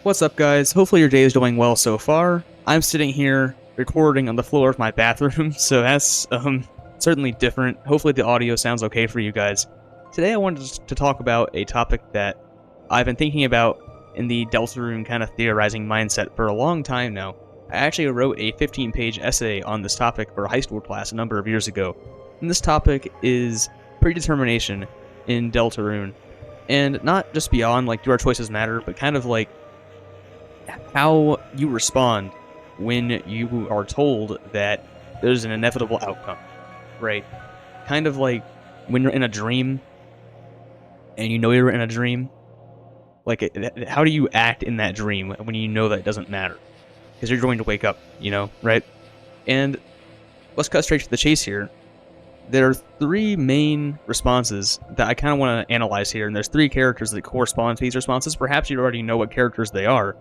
What's up, guys? Hopefully your day is going well so far. I'm sitting here recording on the floor of my bathroom, so that's certainly different. Hopefully the audio sounds okay for you guys. Today I wanted to talk about a topic that I've been thinking about in the Deltarune kind of theorizing mindset for a long time now. I actually wrote a 15-page essay on this topic for a high school class a number of years ago. And this topic is predetermination in Deltarune. And not just beyond, like, do our choices matter, but kind of like how you respond when you are told that there's an inevitable outcome, right? Kind of like when you're in a dream and you know you're in a dream. Like, how do you act in that dream when you know that it doesn't matter? Because you're going to wake up, you know, right? And let's cut straight to the chase here. There are three main responses that I kind of want to analyze here, and there's three characters that correspond to these responses. Perhaps you already know what characters they are.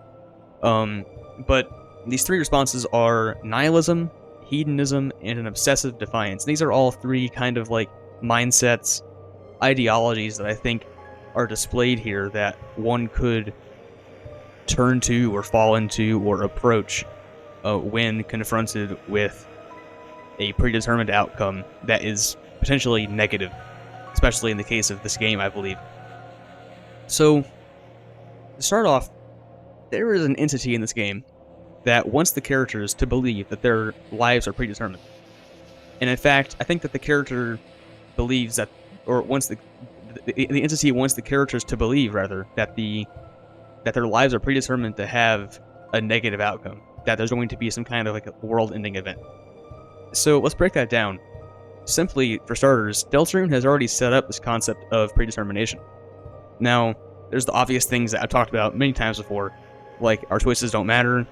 But these three responses are nihilism, hedonism, and an obsessive defiance. These are all three kind of like mindsets, ideologies that I think are displayed here that one could turn to or fall into or approach when confronted with a predetermined outcome that is potentially negative, especially in the case of this game, I believe. So, to start off, there is an entity in this game that wants the characters to believe that their lives are predetermined. And in fact, I think that the character believes that, or wants the entity wants the characters to believe, rather, that their lives are predetermined to have a negative outcome, that there's going to be some kind of like a world-ending event. So let's break that down. Simply, for starters, Deltarune has already set up this concept of predetermination. Now, there's the obvious things that I've talked about many times before, like our choices don't matter,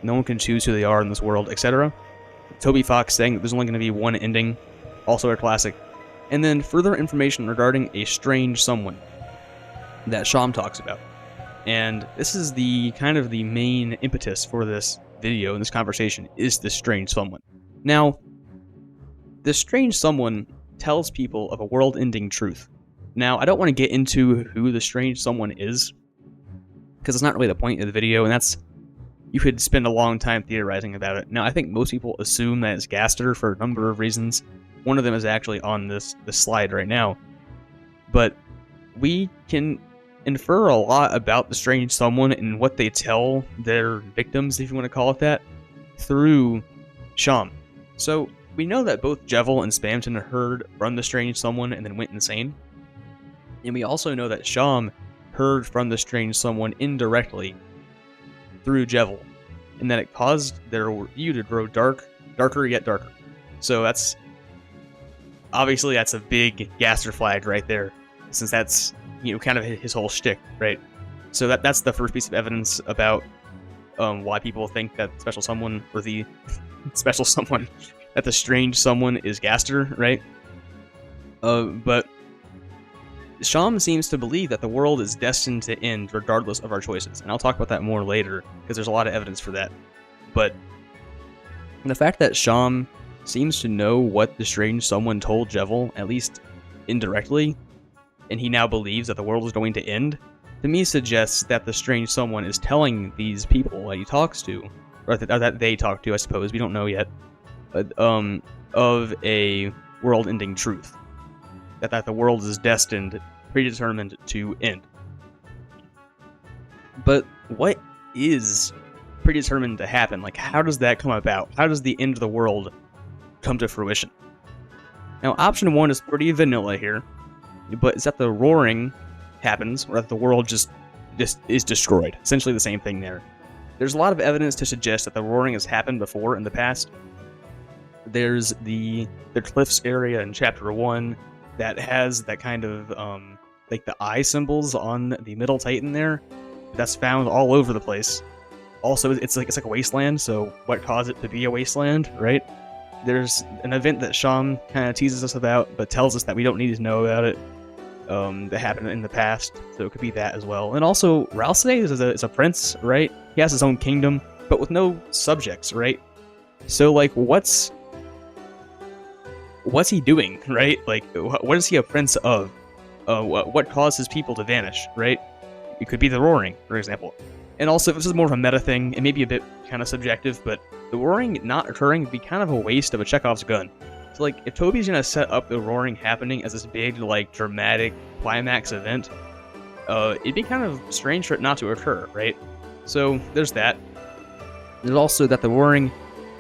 no one can choose who they are in this world, etc. tobyfox saying that there's only going to be one ending, also a classic. And then further information regarding a strange someone that Sham talks about. And this is the kind of the main impetus for this video and this conversation, is this strange someone. Now, this strange someone tells people of a world-ending truth. Now, I don't want to get into who the strange someone is, because it's not really the point of the video, and that's, you could spend a long time theorizing about it. Now, I think most people assume that it's Gaster for a number of reasons. One of them is actually on this slide right now. But we can infer a lot about the strange someone and what they tell their victims, if you want to call it that, through Sham. So, we know that both Jevil and Spamton heard from the strange someone and then went insane. And we also know that Sham heard from the strange someone indirectly through Jevil, and that it caused their view to grow darker yet darker. So that's a big Gaster flag right there, since that's, you know, kind of his whole shtick, right? So that's the first piece of evidence about why people think that special someone, or the special someone, that the strange someone is Gaster, right? But Sham seems to believe that the world is destined to end regardless of our choices, and I'll talk about that more later, because there's a lot of evidence for that. But the fact that Sham seems to know what the strange someone told Jevil, at least indirectly, and he now believes that the world is going to end, to me suggests that the strange someone is telling these people that he talks to, or that they talk to, I suppose, we don't know yet, of a world-ending truth. That the world is destined, predetermined to end. But what is predetermined to happen? Like, how does that come about? How does the end of the world come to fruition? Now, option one is pretty vanilla here, but it's that the roaring happens, or that the world just is destroyed. Essentially the same thing there. There's a lot of evidence to suggest that the roaring has happened before in the past. There's the cliffs area in Chapter 1, that has that kind of, like the eye symbols on the middle titan there. That's found all over the place. Also, it's like a wasteland, so what caused it to be a wasteland, right? There's an event that Sham kind of teases us about, but tells us that we don't need to know about it, that happened in the past, so it could be that as well. And also, Ralse is a prince, right? He has his own kingdom, but with no subjects, right? So, like, what's he doing, right? Like, what is he a prince of? What caused his people to vanish, right? It could be the roaring, for example. And also, this is more of a meta thing, it may be a bit kind of subjective, but the roaring not occurring would be kind of a waste of a Chekhov's gun. So, like, if Toby's gonna set up the roaring happening as this big, like, dramatic climax event, it'd be kind of strange for it not to occur, right? So, there's that. There's also that the roaring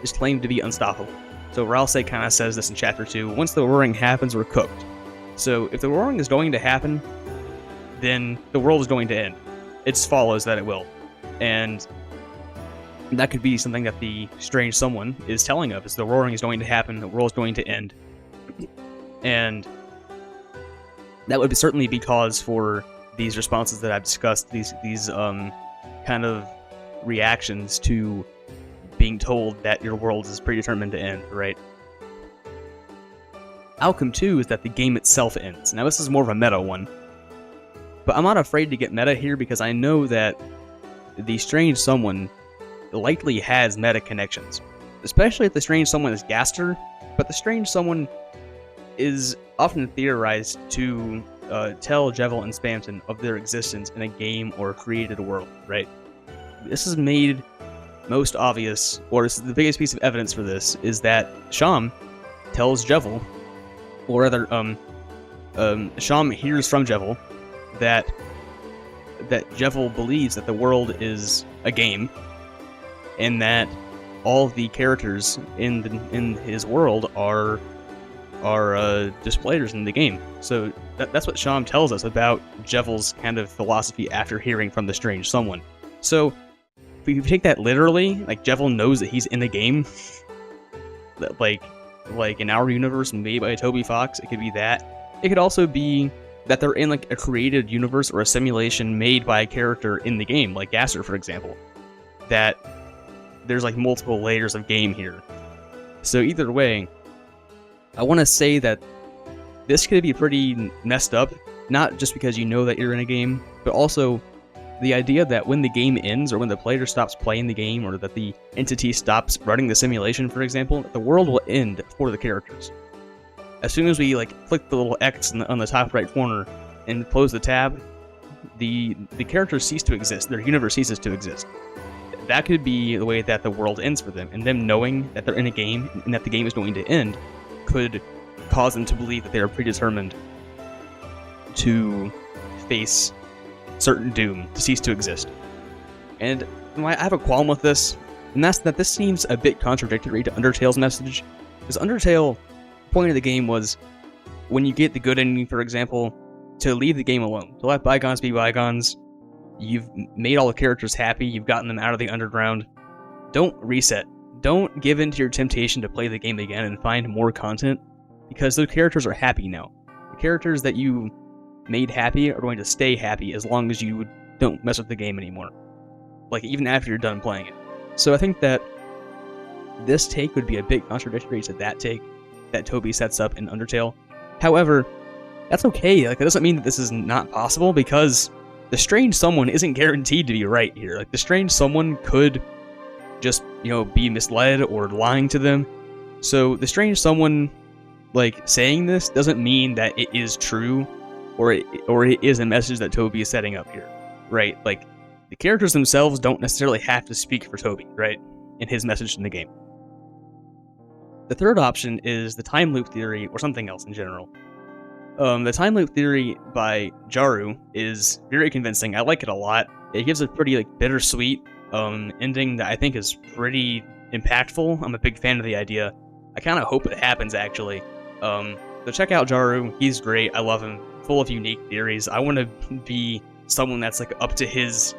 is claimed to be unstoppable. So, Ralsei kind of says this in Chapter 2, once the roaring happens, we're cooked. So, if the roaring is going to happen, then the world is going to end. It follows that it will. And that could be something that the strange someone is telling us. The roaring is going to happen, the world is going to end. And that would certainly be cause for these responses that I've discussed, these kind of reactions to being told that your world is predetermined to end, right? Outcome 2 is that the game itself ends. Now this is more of a meta one. But I'm not afraid to get meta here because I know that the strange someone likely has meta connections. Especially if the strange someone is Gaster, but the strange someone is often theorized to tell Jevil and Spamton of their existence in a game or created world, right? This is made most obvious, or this is the biggest piece of evidence for this, is that Sham tells Jevil, or rather, Sham hears from Jevil that Jevil believes that the world is a game, and that all of the characters in his world are just players in the game. So that's what Sham tells us about Jevil's kind of philosophy after hearing from the strange someone. So if you take that literally, like Jevil knows that he's in the game, like in our universe made by tobyfox, it could be that. It could also be that they're in like a created universe or a simulation made by a character in the game, like Gaster, for example. That there's like multiple layers of game here. So either way, I want to say that this could be pretty messed up, not just because you know that you're in a game, but also the idea that when the game ends, or when the player stops playing the game, or that the entity stops running the simulation, for example, the world will end for the characters. As soon as we like click the little X on the top right corner and close the tab, the characters cease to exist. Their universe ceases to exist. That could be the way that the world ends for them, and them knowing that they're in a game and that the game is going to end could cause them to believe that they are predetermined to face certain doom, to cease to exist. And I have a qualm with this, and that's that this seems a bit contradictory to Undertale's message, because Undertale, the point of the game was, when you get the good ending, for example, to leave the game alone, to let bygones be bygones. You've made all the characters happy, you've gotten them out of the underground. Don't reset. Don't give in to your temptation to play the game again and find more content, because those characters are happy now. The characters that you made happy are going to stay happy as long as you don't mess with the game anymore. Like, even after you're done playing it. So I think that this take would be a bit contradictory to that take that Toby sets up in Undertale. However, that's okay. Like, it doesn't mean that this is not possible, because the strange someone isn't guaranteed to be right here. Like, the strange someone could just, be misled or lying to them. So the strange someone, like, saying this doesn't mean that it is true, or it is a message that Toby is setting up here, right? Like, the characters themselves don't necessarily have to speak for Toby, right, in his message in the game. The third option is the time loop theory, or something else in general. The time loop theory by Jaru is very convincing. I like it a lot. It gives a pretty bittersweet ending that I think is pretty impactful. I'm a big fan of the idea. I kind of hope it happens, actually. So check out Jaru. He's great. I love him. Full of unique theories. I want to be someone that's up to his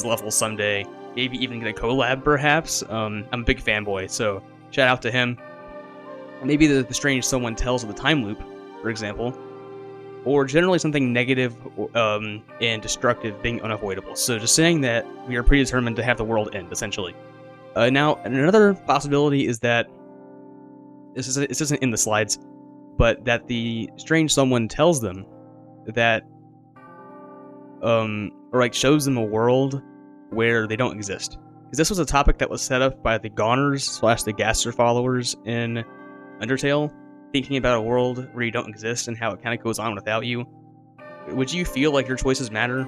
level someday. Maybe even get a collab, perhaps. I'm a big fanboy, so shout out to him. Maybe the strange someone tells of the time loop, for example, or generally something negative and destructive being unavoidable. So just saying that we are predetermined to have the world end, essentially. Now, another possibility is that this isn't in the slides, but that the strange someone tells them that, or shows them a world where they don't exist. Because this was a topic that was set up by the Goners / the Gaster followers in Undertale, thinking about a world where you don't exist and how it kind of goes on without you. Would you feel like your choices matter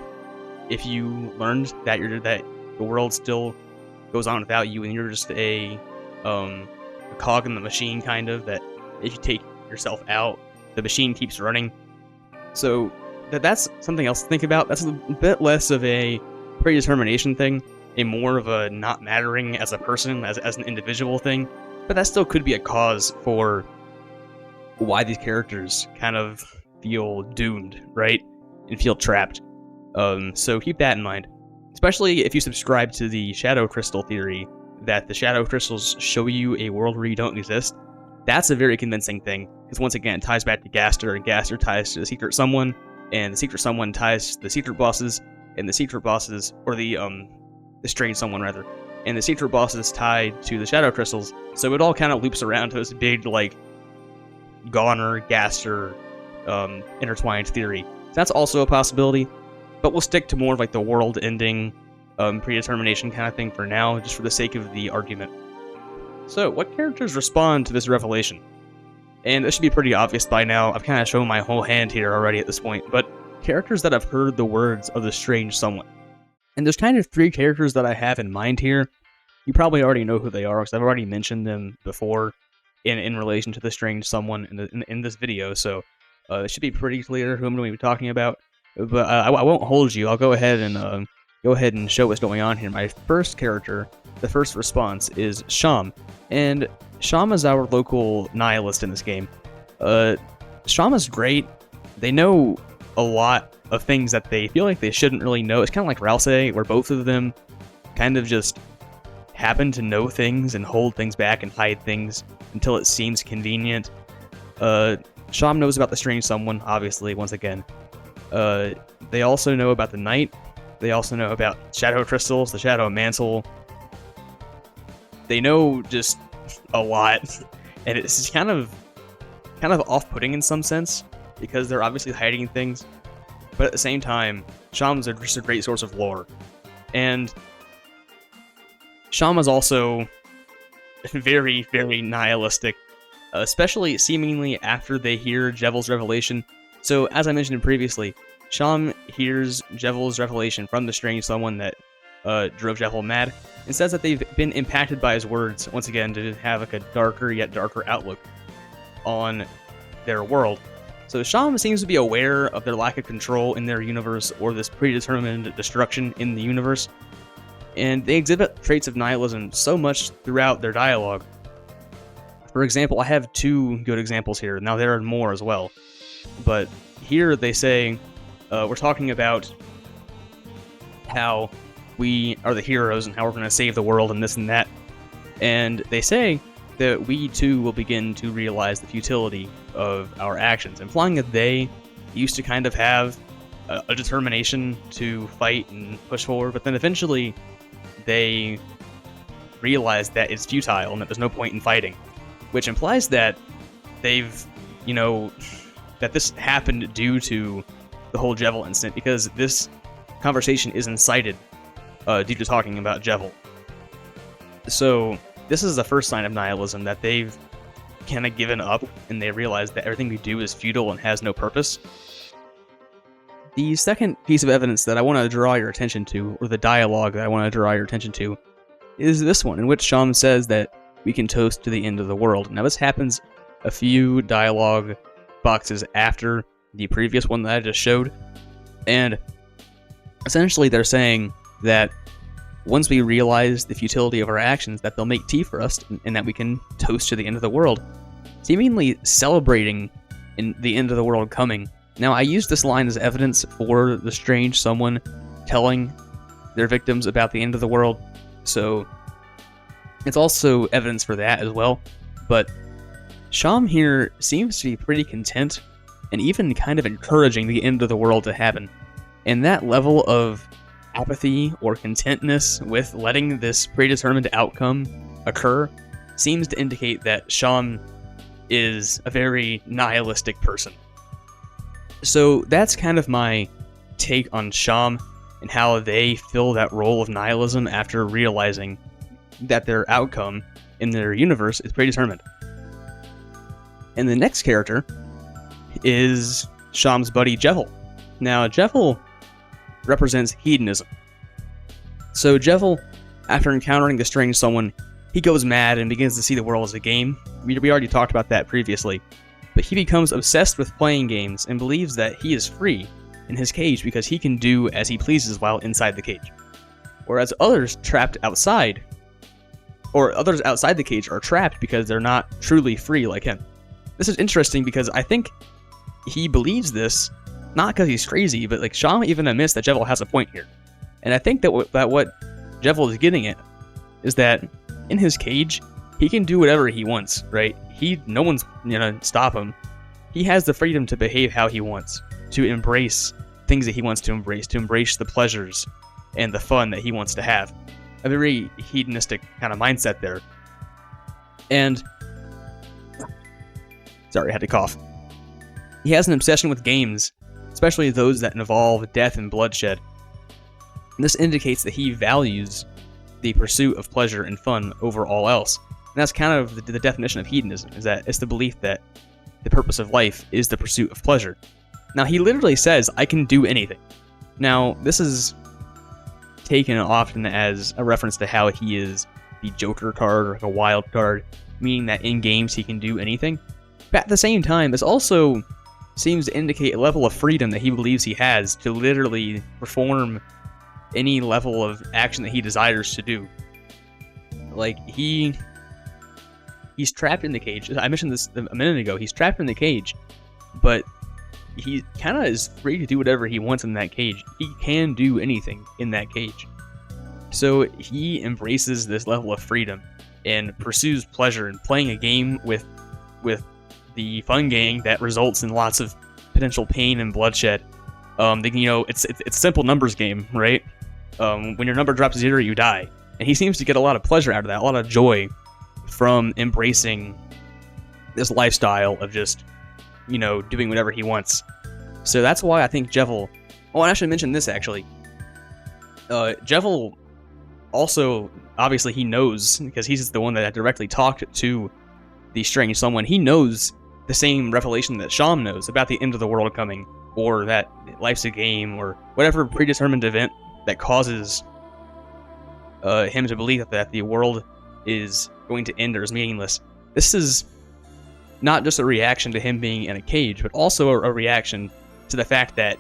if you learned that the world still goes on without you, and you're just a cog in the machine, kind of, that if you take yourself out, the machine keeps running. So that's something else to think about. That's a bit less of a predetermination thing, and more of a not mattering as a person, as an individual thing. But that still could be a cause for why these characters kind of feel doomed, right? And feel trapped. So keep that in mind. Especially if you subscribe to the shadow crystal theory, that the shadow crystals show you a world where you don't exist. That's a very convincing thing, because once again, it ties back to Gaster, and Gaster ties to the secret someone, and the secret someone ties to the secret bosses, and the secret bosses, or the strange someone rather, and the secret bosses tied to the shadow crystals. So it all kind of loops around to this big, like, Goner, Gaster, intertwined theory. So that's also a possibility, but we'll stick to more of like the world-ending predetermination kind of thing for now, just for the sake of the argument. So, what characters respond to this revelation? And this should be pretty obvious by now. I've kind of shown my whole hand here already at this point, but characters that have heard the words of the strange someone. And there's kind of 3 characters that I have in mind here. You probably already know who they are, because I've already mentioned them before in relation to the strange someone in this video, so it should be pretty clear who I'm going to be talking about. But I won't hold you. I'll go ahead and show what's going on here. My first character, the first response, is Sham. And Sham is our local nihilist in this game. Sham is great. They know a lot of things that they feel like they shouldn't really know. It's kind of like Rouse, where both of them kind of just happen to know things and hold things back and hide things until it seems convenient. Sham knows about the strange someone, obviously, once again. They also know about the night. They also know about shadow crystals, the shadow mantle. They know just a lot, and it's kind of off-putting in some sense, because they're obviously hiding things, but at the same time, Sham's just a great source of lore. And Sham is also very, very nihilistic, especially seemingly after they hear Jevil's revelation. So, as I mentioned previously, Sham hears Jevil's revelation from the strange someone that drove Jevil mad, and says that they've been impacted by his words, once again, to have like a darker yet darker outlook on their world. So Sham seems to be aware of their lack of control in their universe, or this predetermined destruction in the universe, and they exhibit traits of nihilism so much throughout their dialogue. For example, I have 2 good examples here. Now there are more as well, but here they say, we're talking about how we are the heroes and how we're going to save the world and this and that. And they say that we too will begin to realize the futility of our actions, implying that they used to kind of have a determination to fight and push forward, but then eventually they realize that it's futile and that there's no point in fighting, which implies that they've, that this happened due to the whole Jevil incident, because this conversation is incited due to talking about Jevil. So this is the first sign of nihilism, that they've kind of given up and they realize that everything we do is futile and has no purpose. The second piece of evidence that I want to draw your attention to, or the dialogue that I want to draw your attention to, is this one, in which Sham says that we can toast to the end of the world. Now this happens a few dialogue boxes after the previous one that I just showed, and essentially they're saying that once we realize the futility of our actions, that they'll make tea for us and that we can toast to the end of the world, seemingly celebrating in the end of the world coming. Now, I used this line as evidence for the strange someone telling their victims about the end of the world, so it's also evidence for that as well. But Sham here seems to be pretty content and even kind of encouraging the end of the world to happen. And that level of apathy or contentness with letting this predetermined outcome occur seems to indicate that Sham is a very nihilistic person. So that's kind of my take on Sham and how they fill that role of nihilism after realizing that their outcome in their universe is predetermined. And the next character is Sham's buddy Jevil. Now, Jevil represents hedonism. So Jevil, after encountering the strange someone, he goes mad and begins to see the world as a game. We already talked about that previously. But he becomes obsessed with playing games and believes that he is free in his cage because he can do as he pleases while inside the cage. Whereas others outside the cage are trapped because they're not truly free like him. This is interesting because I think he believes this not because he's crazy, but like Seam even admits that Jevil has a point here. And I think that what Jevil is getting at is that in his cage, he can do whatever he wants, right? No one's gonna stop him. He has the freedom to behave how he wants, to embrace things that he wants to embrace the pleasures and the fun that he wants to have. A very hedonistic kind of mindset there. And sorry, I had to cough. He has an obsession with games, especially those that involve death and bloodshed. And this indicates that he values the pursuit of pleasure and fun over all else. And that's kind of the definition of hedonism, is that it's the belief that the purpose of life is the pursuit of pleasure. Now, he literally says, I can do anything. Now, this is taken often as a reference to how he is the Joker card or like a wild card, meaning that in games he can do anything. But at the same time, this also seems to indicate a level of freedom that he believes he has to literally perform any level of action that he desires to do. Like, he's trapped in the cage. I mentioned this a minute ago. He's trapped in the cage, but he kind of is free to do whatever he wants in that cage. He can do anything in that cage. So he embraces this level of freedom and pursues pleasure and playing a game with the fun gang that results in lots of potential pain and bloodshed. It's a simple numbers game, right? When your number drops 0, you die. And he seems to get a lot of pleasure out of that, a lot of joy from embracing this lifestyle of just, doing whatever he wants. So that's why I think Jevil... Oh, and I should mention this, actually. Jevil also, obviously, he knows, because he's the one that directly talked to the strange someone. He knows the same revelation that Seam knows about the end of the world coming, or that life's a game, or whatever predetermined event that causes him to believe that the world is going to end or is meaningless. This is not just a reaction to him being in a cage, but also a reaction to the fact that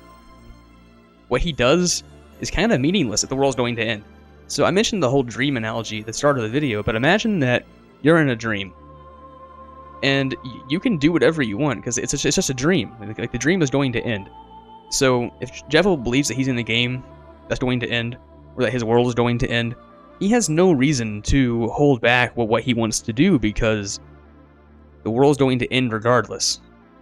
what he does is kind of meaningless if the world's going to end. So I mentioned the whole dream analogy at the start of the video, but imagine that you're in a dream, and you can do whatever you want, because it's just a dream. Like, the dream is going to end. So if Jevil believes that he's in a game that's going to end, or that his world is going to end, he has no reason to hold back what he wants to do, because the world is going to end regardless.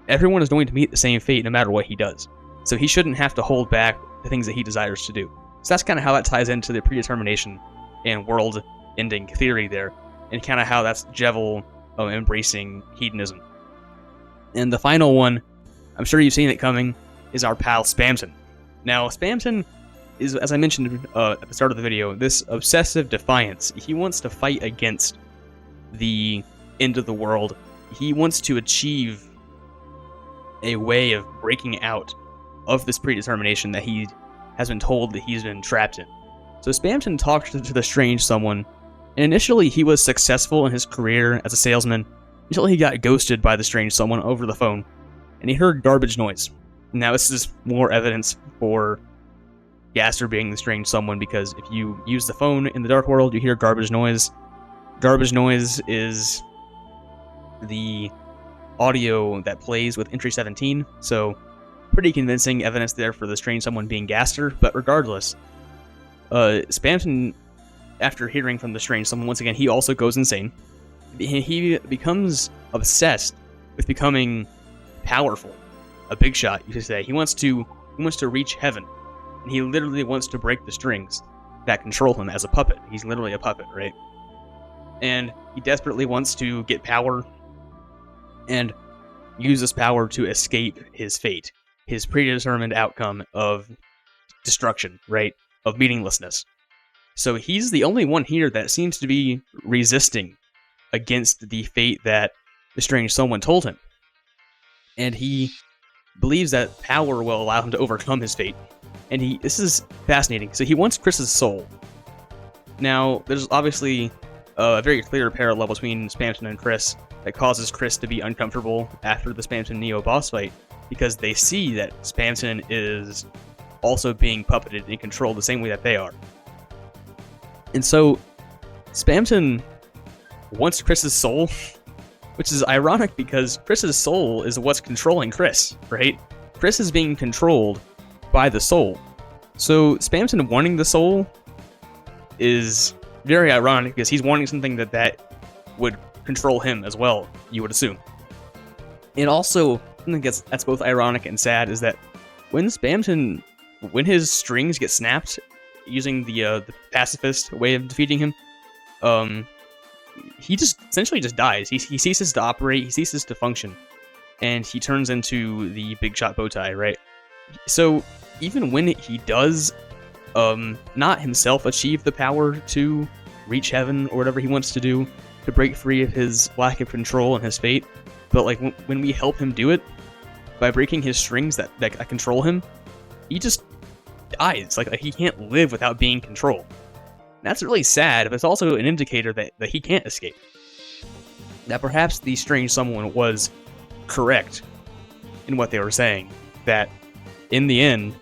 Everyone is going to meet the same fate no matter what he does. So he shouldn't have to hold back the things that he desires to do. So that's kind of how that ties into the predetermination and world-ending theory there, and kind of how that's Jevil embracing hedonism. And the final one, I'm sure you've seen it coming, is our pal Spamton. Now, Spamton is, as I mentioned at the start of the video, this obsessive defiance. He wants to fight against the end of the world. He wants to achieve a way of breaking out of this predetermination that he has been told that he's been trapped in. So Spamton talked to the strange someone, and initially he was successful in his career as a salesman until he got ghosted by the strange someone over the phone, and he heard garbage noise. Now this is more evidence for Gaster being the strange someone, because if you use the phone in the dark world, you hear garbage noise. Garbage noise is the audio that plays with entry 17, so pretty convincing evidence there for the strange someone being Gaster. But regardless, Spamton, after hearing from the strange someone, once again, he also goes insane. He becomes obsessed with becoming powerful, a big shot, you could say. He wants to reach heaven, and he literally wants to break the strings that control him as a puppet. He's literally a puppet, right? And he desperately wants to get power and use this power to escape his fate, his predetermined outcome of destruction, right? Of meaninglessness. So he's the only one here that seems to be resisting against the fate that the strange someone told him. And he believes that power will allow him to overcome his fate. And this is fascinating. So he wants Chris's soul. Now, there's obviously a very clear parallel between Spamton and Chris that causes Chris to be uncomfortable after the Spamton Neo boss fight, because they see that Spamton is also being puppeted and controlled the same way that they are. And so, Spamton wants Chris's soul, which is ironic because Chris's soul is what's controlling Chris, right? Chris is being controlled by the soul. So Spamton wanting the soul is very ironic because he's wanting something that would control him as well, you would assume. And also, something that's both ironic and sad is that when his strings get snapped using the pacifist way of defeating him, he just essentially just dies. He ceases to operate, he ceases to function, and he turns into the big shot Bowtie, right? So even when he does not himself achieve the power to reach heaven or whatever he wants to do to break free of his lack of control and his fate, but like when we help him do it by breaking his strings that control him, he just dies. Like he can't live without being controlled. That's really sad, but it's also an indicator that he can't escape. That perhaps the strange someone was correct in what they were saying, that in the end,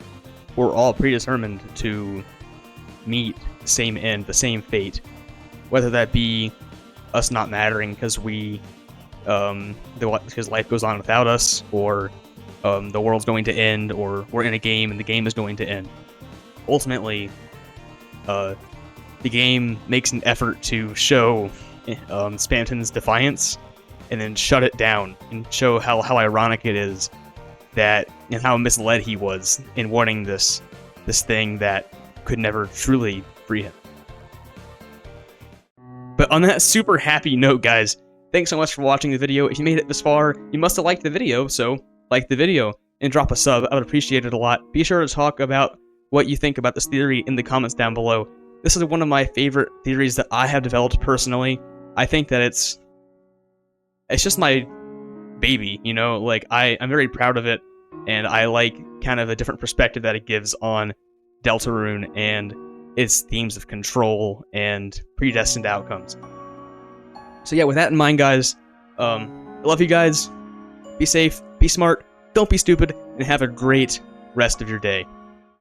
we're all predetermined to meet the same end, the same fate, whether that be us not mattering because because life goes on without us, or the world's going to end, or we're in a game and the game is going to end. Ultimately, the game makes an effort to show Spamton's defiance and then shut it down and show how ironic it is that, and how misled he was in wanting this thing that could never truly free him. But on that super happy note, guys, thanks so much for watching the video. If you made it this far, you must have liked the video, so like the video and drop a sub. I would appreciate it a lot. Be sure to talk about what you think about this theory in the comments down below. This is one of my favorite theories that I have developed personally. I think that it's just my baby, you know? Like, I'm very proud of it, and I like kind of a different perspective that it gives on Deltarune and its themes of control and predestined outcomes. So yeah, with that in mind, guys, I love you guys. Be safe, be smart, don't be stupid, and have a great rest of your day.